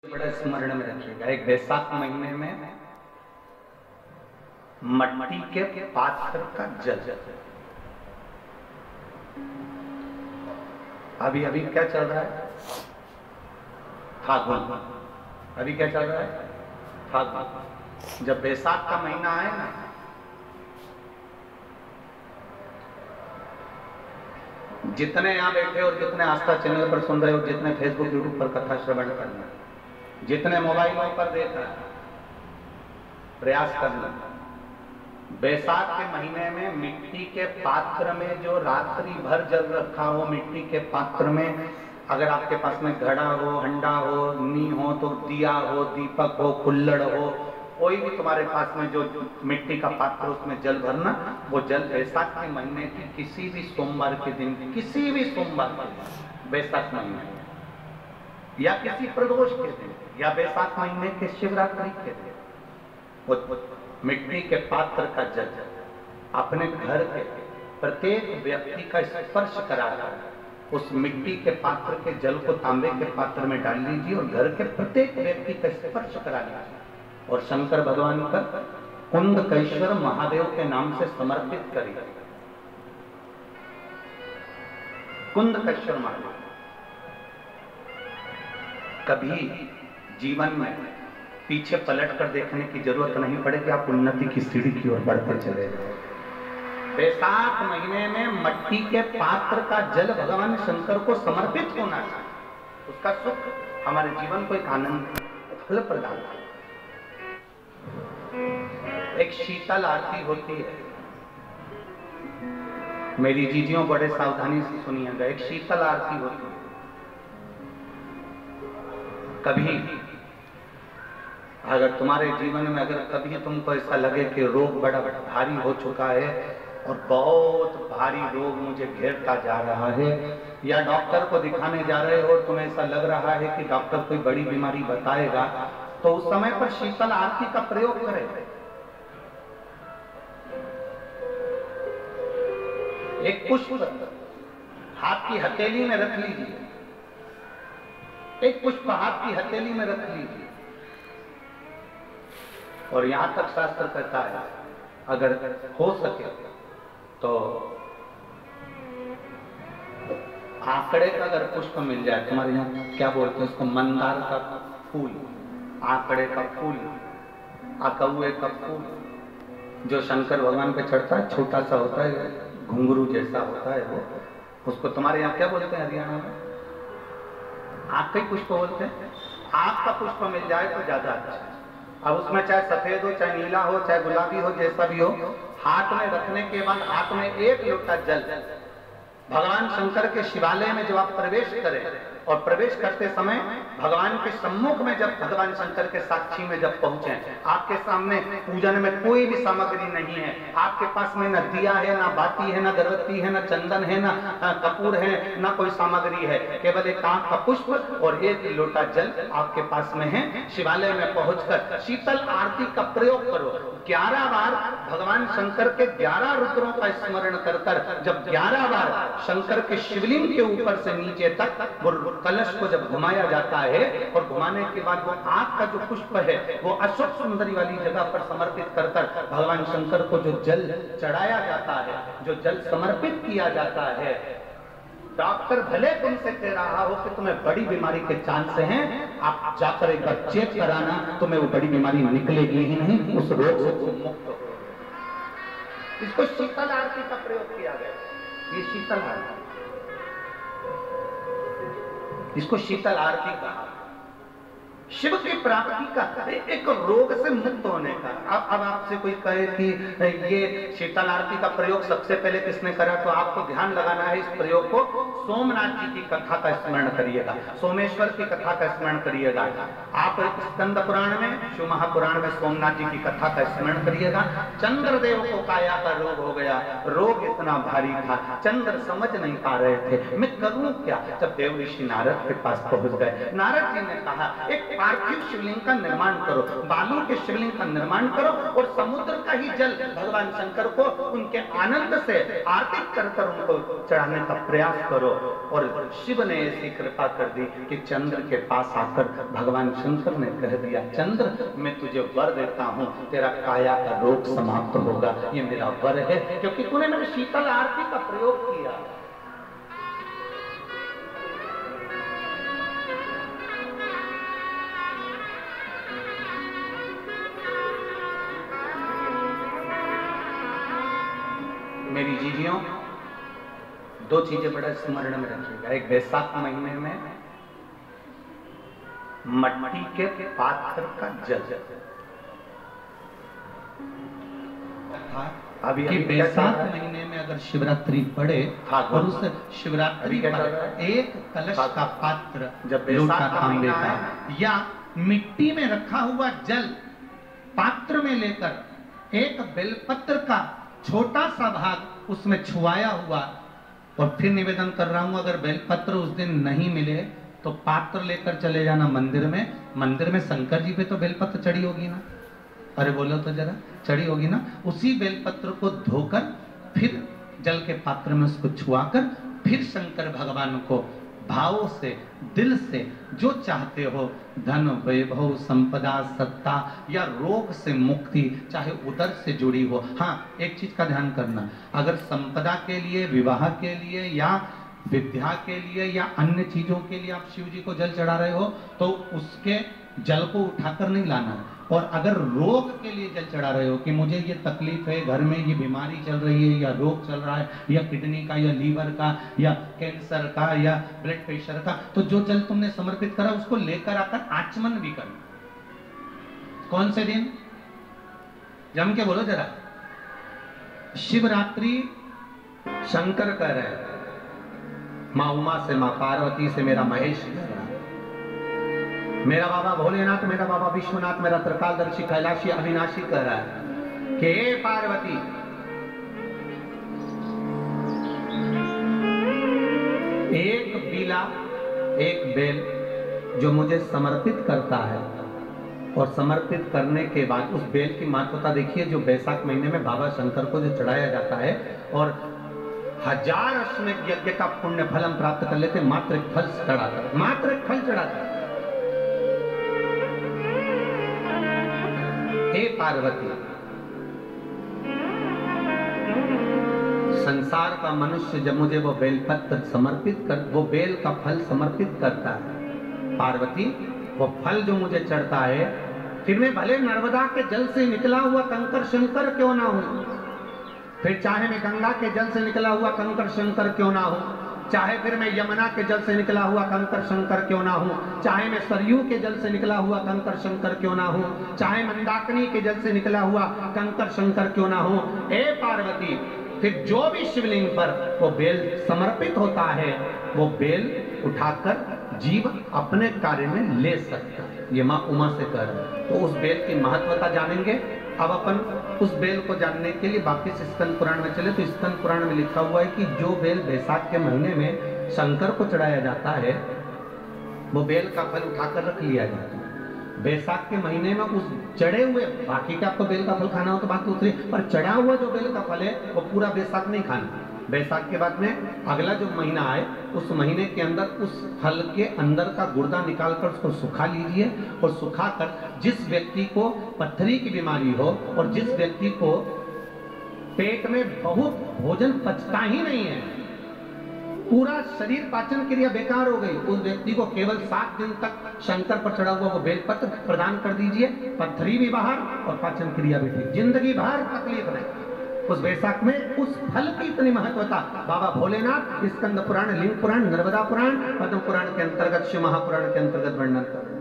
बड़ा स्मरण में रखिएगा। एक वैशाख महीने में मट्टी के पात्र का जल, अभी अभी क्या चल रहा है? फागुन। अभी क्या चल रहा है? फागुन। जब वैशाख का महीना आए ना, जितने यहाँ बैठे और जितने आस्था चैनल पर सुन रहे हो, जितने फेसबुक यूट्यूब पर कथा श्रवण करना, जितने मोबाइलों पर देख रहे, प्रयास करना, वैशाख के महीने में मिट्टी के पात्र में जो रात्रि भर जल रखा हो, मिट्टी के पात्र में, अगर आपके पास में घड़ा हो, हंडा हो, नी हो, तो दिया हो, दीपक हो, कुल्लड़ हो, कोई भी तुम्हारे पास में जो मिट्टी का पात्र, उसमें जल भरना। वो जल वैशाख के महीने की किसी भी सोमवार के दिन, किसी भी सोमवार के दिन, वैशाख महीने या किसी प्रदोष के दिन, या वैशाख महीने के शिवरात्रि के दिन, वो मिट्टी के पात्र का जल अपने घर के प्रत्येक व्यक्ति का स्पर्श कराकर उस मिट्टी के पात्र के जल को तांबे के पात्र में डाल लीजिए और घर के प्रत्येक व्यक्ति का स्पर्श करा लीजिए और शंकर भगवान का कुंडकेश्वर महादेव के नाम से समर्पित करिए। कुंडकेश्वर महादेव। कभी जीवन में पीछे पलट कर देखने की जरूरत नहीं पड़ेगी, आप उन्नति की सीढ़ी की ओर बढ़ते चले जाए। वैशाख महीने में मट्टी के पात्र का जल भगवान शंकर को समर्पित होना चाहिए। उसका सुख हमारे जीवन को एक आनंद फल प्रदान करता है। एक शीतल आरती होती है, मेरी जीजियों बड़े सावधानी से सुनिएगा। एक शीतल आरती होती है। कभी अगर तुम्हारे जीवन में अगर कभी तुमको ऐसा लगे कि रोग बड़ा भारी हो चुका है और बहुत भारी रोग मुझे घेरता जा रहा है, या डॉक्टर को दिखाने जा रहे हो, तुम्हें ऐसा लग रहा है कि डॉक्टर कोई बड़ी बीमारी बताएगा, तो उस समय पर शीतल आरती का प्रयोग करें। एक पुष्प हाथ की हथेली में रख लीजिए, एक पुष्प हाथ की हथेली में रख लीजिए, और यहां तक शास्त्र कहता है अगर हो सके तो आंकड़े का अगर पुष्प मिल जाए, तुम्हारे यहाँ क्या बोलते हैं उसको, मंदार का फूल, आंकड़े का फूल, अकौए का फूल, जो शंकर भगवान पे चढ़ता है, छोटा सा होता है, घुंघरू जैसा होता है, वो उसको तुम्हारे यहाँ क्या बोलते हैं हरियाणा में? आंख का पुष्प बोलते हैं। आंख का पुष्प मिल जाए तो ज्यादा अच्छा है। अब उसमें चाहे सफेद हो, चाहे नीला हो, चाहे गुलाबी हो, जैसा भी हो, हाथ में रखने के बाद हाथ में एक लोटा जल भगवान शंकर के शिवालय में जब आप प्रवेश करें, और प्रवेश करते समय भगवान के सम्मुख में जब भगवान शंकर के साक्षी में जब पहुंचे, आपके सामने पूजन में कोई भी सामग्री नहीं है, आपके पास में न दिया है, ना बाती है, ना अगरबत्ती है, ना चंदन है, ना कपूर है, ना कोई सामग्री है, केवल एक आंख का पुष्प और एक लोटा जल आपके पास में है। शिवालय में पहुंचकर शीतल आरती का प्रयोग करो। 11 बार भगवान शंकर के 11 रुद्रों का स्मरण कर कर जब 11 बार शंकर के शिवलिंग के ऊपर से नीचे तक वो कलश को जब घुमाया जाता है, और घुमाने के बाद वो आंख का जो पुष्प है वो अशोक सुंदरी वाली जगह पर समर्पित कर कर भगवान शंकर को जो जल चढ़ाया जाता है, जो जल समर्पित किया जाता है, डॉक्टर भले तुमसे कह रहा हो कि तुम्हें बड़ी बीमारी के चांस हैं, आप जाकर एक बार चेक कराना, तुम्हें वो बड़ी बीमारी निकलेगी ही नहीं, उस रोग से तुम मुक्त हो। इसको शीतल आरती का प्रयोग किया गया। ये शीतल आरती, इसको शीतल आरती कहा। शिव की प्राप्ति का, एक रोग से मुक्त होने का। अब आपसे कोई कहे कि ये शीतल आरती का प्रयोग सबसे पहले किसने करा, तो आपको ध्यान लगाना है इस प्रयोग को। सोमनाथ जी की कथा का स्मरण करिएगा, सोमेश्वर की कथा का स्मरण करिएगा। आप स्कंद पुराण में, शिव महापुराण में सोमनाथ जी की कथा का स्मरण करिएगा। चंद्रदेव को काया का रोग हो गया, रोग इतना भारी था, चंद्र समझ नहीं पा रहे थे, मैं करूं क्या। जब देव ऋषि नारद के पास पहुंच गए, नारद जी ने कहा एक पार्थिव शिवलिंग का निर्माण करो, बालू के शिवलिंग का निर्माण करो, और समुद्र का ही जल भगवान शंकर को उनके आनंद से आरती कर कर उनको चढ़ाने का प्रयास करो। और शिव ने ऐसी कृपा कर दी कि चंद्र के पास आकर भगवान शंकर ने कह दिया, चंद्र मैं तुझे वर देता हूँ, तेरा काया का रोग समाप्त होगा, ये मेरा वर है, क्योंकि तूने मेरे शीतल आरती का प्रयोग किया। मेरी जीजियों, दो चीजें बड़ा स्मरण में रखिएगा। एक, बैसाख महीने में मट्टी के पात्र का जल, अभी कि बैसाख महीने में अगर शिवरात्रि पड़े और उस शिवरात्रि पर एक कलश का पात्र, जब लोटा तांबे का या मिट्टी में रखा हुआ जल पात्र में लेकर एक बेलपत्र का छोटा सा भाग उसमें छुआया हुआ, और फिर निवेदन कर रहा हूं, अगर बेलपत्र उस दिन नहीं मिले तो पात्र लेकर चले जाना मंदिर में। मंदिर में शंकर जी पे तो बेलपत्र चढ़ी होगी ना, अरे बोलो तो जरा, चढ़ी होगी ना। उसी बेलपत्र को धोकर फिर जल के पात्र में उसको छुआकर फिर शंकर भगवान को भावों से, दिल से जो चाहते हो, धन, वैभव, संपदा, सत्ता या रोग से मुक्ति, चाहे उदर से जुड़ी हो। हाँ, एक चीज का ध्यान करना, अगर संपदा के लिए, विवाह के लिए या विद्या के लिए या अन्य चीजों के लिए आप शिव जी को जल चढ़ा रहे हो तो उसके जल को उठाकर नहीं लाना है। और अगर रोग के लिए जल चढ़ा रहे हो कि मुझे ये तकलीफ है, घर में ये बीमारी चल रही है, या रोग चल रहा है, या किडनी का, या लीवर का, या कैंसर का, या ब्लड प्रेशर का, तो जो जल तुमने समर्पित करा उसको लेकर आकर आचमन भी करो। कौन से दिन? जम के बोलो जरा। शिवरात्रि शंकर कह रहे हैं, माँ उमा से, माँ पार्वती से मेरा महेश, मेरा बाबा भोलेनाथ, मेरा बाबा विश्वनाथ, मेरा त्रिकालदर्शी कैलाशी अविनाशी कह रहा है कि हे पार्वती, एक बीला, एक बेल जो मुझे समर्पित करता है, और समर्पित करने के बाद उस बेल की महत्वता देखिए, जो बैसाख महीने में बाबा शंकर को जो चढ़ाया जाता है, और 1000 अश्वमेध यज्ञ का पुण्य फल हम प्राप्त कर लेते, मात्र एक फल चढ़ाकर, मात्र एक फल चढ़ाकर। हे पार्वती, संसार का मनुष्य जब मुझे वो बेलपत्र समर्पित कर, वो बेल का फल समर्पित करता है, पार्वती वो फल जो मुझे चढ़ता है, फिर मैं भले नर्मदा के जल से निकला हुआ कंकर शंकर क्यों ना हूं, फिर चाहे मैं गंगा के जल से निकला हुआ कंकर शंकर क्यों ना हूं, चाहे फिर मैं यमुना के जल से निकला हुआ कंकर शंकर क्यों ना हूं, चाहे मैं सरयू के जल से निकला हुआ कंकर शंकर क्यों ना हूं, चाहे मंदाकिनी के जल से निकला हुआ कंकर शंकर क्यों ना हूं, हे पार्वती, फिर जो भी शिवलिंग पर वो बेल समर्पित होता है, वो बेल उठाकर जीव अपने कार्य में ले सकता है। ये माँ उमा से कह रहे हैं। तो उस बेल की महत्वता जानेंगे। अब अपन उस बेल को जानने के लिए वापिस स्कंद पुराण में चले, तो स्कंद पुराण में लिखा हुआ है कि जो बेल बैसाख के महीने में शंकर को चढ़ाया जाता है, वो बेल का फल उठाकर रख लिया जाता है। बैसाख के महीने में उस चढ़े हुए, बाकी का आपको बेल का फल खाना हो तो बात दूसरी, पर चढ़ा हुआ जो बेल का फल है वो पूरा बैसाख नहीं खाना। बैसाख के बाद में अगला जो महीना आए, उस महीने के अंदर उस फल के अंदर का गुर्दा निकालकर उसको सुखा लीजिए, और सुखाकर जिस व्यक्ति को पथरी की बीमारी हो और जिस व्यक्ति को पेट में बहुत भोजन पचता ही नहीं है, पूरा शरीर पाचन क्रिया बेकार हो गई, उस व्यक्ति को केवल 7 दिन तक शंकर पर चढ़ा हुआ वो बेलपत्र प्रदान कर दीजिए, पथरी भी बाहर और पाचन क्रिया भी ठीक, जिंदगी भर तकलीफ नहीं। उस बैसाख में उस फल की इतनी महत्वता बाबा भोलेनाथ स्कंद पुराण, लिंग पुराण, नर्मदा पुराण, पद्म पुराण के अंतर्गत, शिव महापुराण के अंतर्गत वर्णन कर